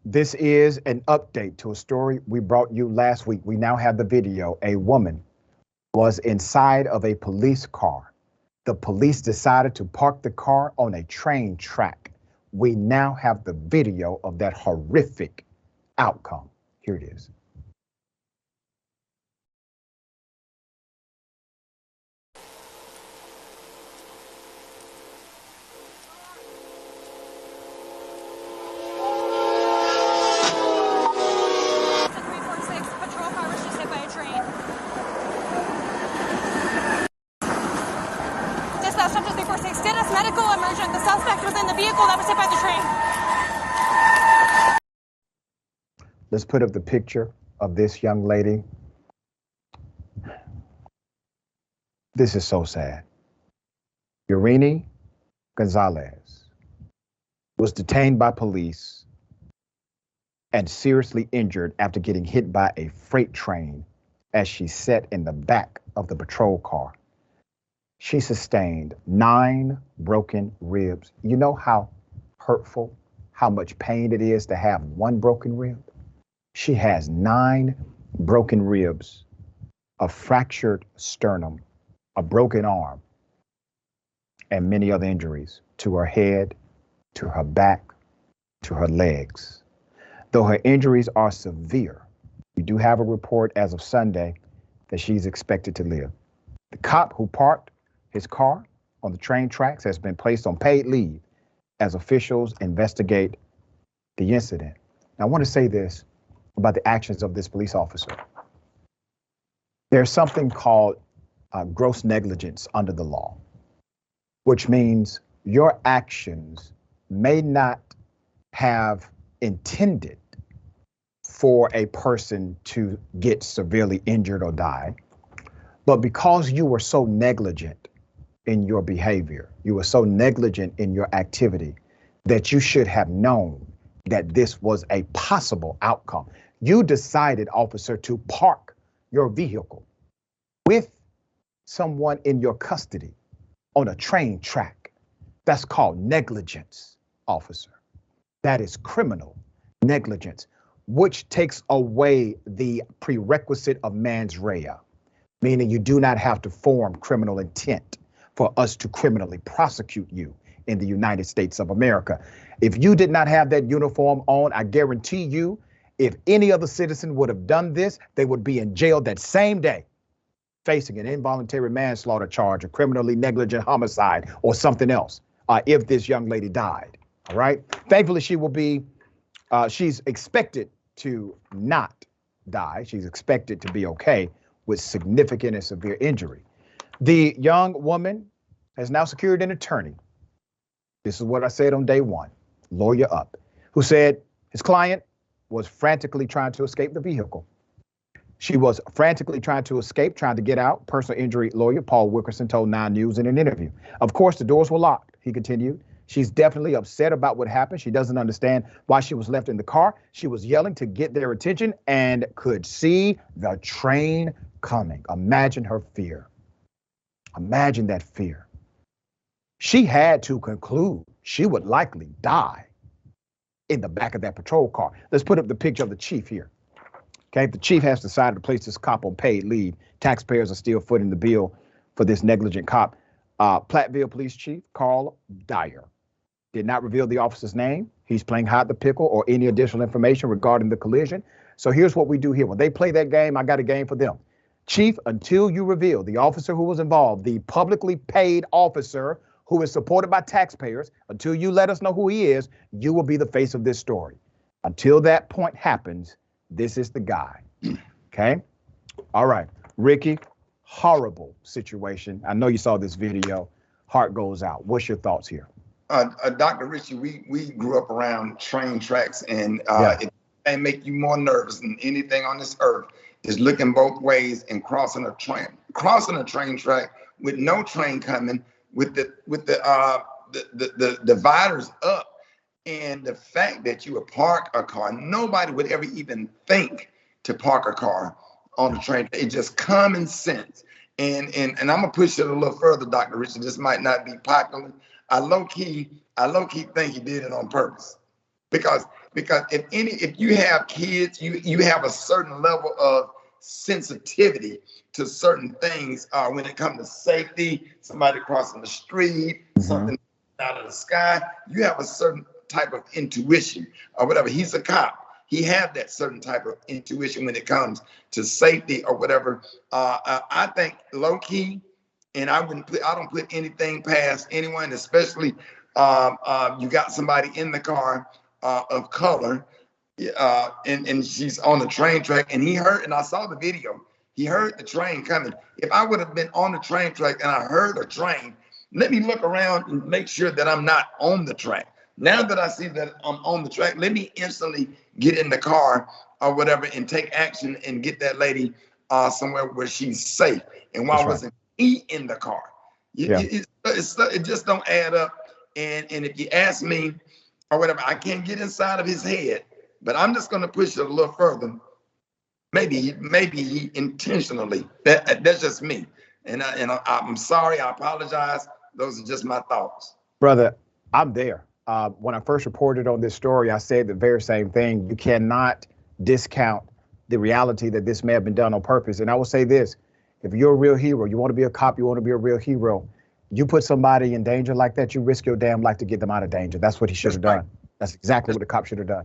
This is an update to a story we brought you last week. We now have the video. A woman was inside of a police car. The police decided to park the car on a train track. We now have the video of that horrific outcome. Here it is. Medical emergent. The suspect was in the vehicle that was hit by the train. Let's put up the picture of this young lady. This is so sad. Yareni Gonzalez was detained by police and seriously injured after getting hit by a freight train as she sat in the back of the patrol car. She sustained 9 broken ribs. You know how hurtful, how much pain it is to have 1 broken rib? She has 9 broken ribs, a fractured sternum, a broken arm, and many other injuries to her head, to her back, to her legs. Though her injuries are severe, we do have a report as of Sunday that she's expected to live. The cop who parked his car on the train tracks has been placed on paid leave as officials investigate the incident. Now, I want to say this about the actions of this police officer. There's something called gross negligence under the law, which means your actions may not have intended for a person to get severely injured or die, but because you were so negligent in your behavior, you were so negligent in your activity that you should have known that this was a possible outcome. You decided, officer, to park your vehicle with someone in your custody on a train track. That's called negligence, officer. That is criminal negligence, which takes away the prerequisite of mens rea, meaning you do not have to form criminal intent for us to criminally prosecute you in the United States of America. If you did not have that uniform on, I guarantee you, if any other citizen would have done this, they would be in jail that same day, facing an involuntary manslaughter charge, a criminally negligent homicide, or something else, if this young lady died, all right? Thankfully, she will be, she's expected to not die. She's expected to be okay with significant and severe injury. The young woman has now secured an attorney. This is what I said on day one, lawyer up, who said his client was frantically trying to escape the vehicle. She was frantically trying to escape, trying to get out. Personal injury lawyer Paul Wilkerson told 9 News in an interview. Of course, the doors were locked, he continued. She's definitely upset about what happened. She doesn't understand why she was left in the car. She was yelling to get their attention and could see the train coming. Imagine her fear. Imagine that fear. She had to conclude she would likely die in the back of that patrol car. Let's put up the picture of the chief here. Okay, the chief has decided to place this cop on paid leave. Taxpayers are still footing the bill for this negligent cop. Platteville Police Chief Carl Dyer did not reveal the officer's name. He's playing hide the pickle or any additional information regarding the collision. So here's what we do here. When they play that game, I got a game for them. Chief, until you reveal the officer who was involved, the publicly paid officer who is supported by taxpayers, until you let us know who he is, you will be the face of this story. Until that point happens, this is the guy. Okay? All right. Rickey, horrible situation. I know you saw this video. Heart goes out. What's your thoughts here? Dr. Richey, we grew up around train tracks, and it may make you more nervous than anything on this earth is looking both ways and crossing a train track with no train coming, with the dividers up, and the fact that you would park a car. Nobody would ever even think to park a car on the train. It's just common sense. And I'm gonna push it a little further, Dr. Richard. This might not be popular. I low key think he did it on purpose, because because if you have kids, you have a certain level of sensitivity to certain things when it comes to safety, somebody crossing the street, something out of the sky. You have a certain type of intuition or whatever. He's a cop. He had that certain type of intuition when it comes to safety or whatever. I think low key, and I don't put anything past anyone, especially you got somebody in the car of color, and she's on the train track, and he heard, and I saw the video. He heard the train coming. If I would have been on the train track and I heard a train, let me look around and make sure that I'm not on the track. Now that I see that I'm on the track, let me instantly get in the car or whatever and take action and get that lady somewhere where she's safe. And why wasn't he in the car? It just don't add up. And if you ask me or whatever, I can't get inside of his head, but I'm just going to push it a little further. Maybe he intentionally. That's just me. And I'm sorry. I apologize. Those are just my thoughts. Brother, I'm there. When I first reported on this story, I said the very same thing. You cannot discount the reality that this may have been done on purpose. And I will say this, if you're a real hero, you want to be a cop, you want to be a real hero, you put somebody in danger like that, you risk your damn life to get them out of danger. That's what he should have done. That's exactly what the cop should have done.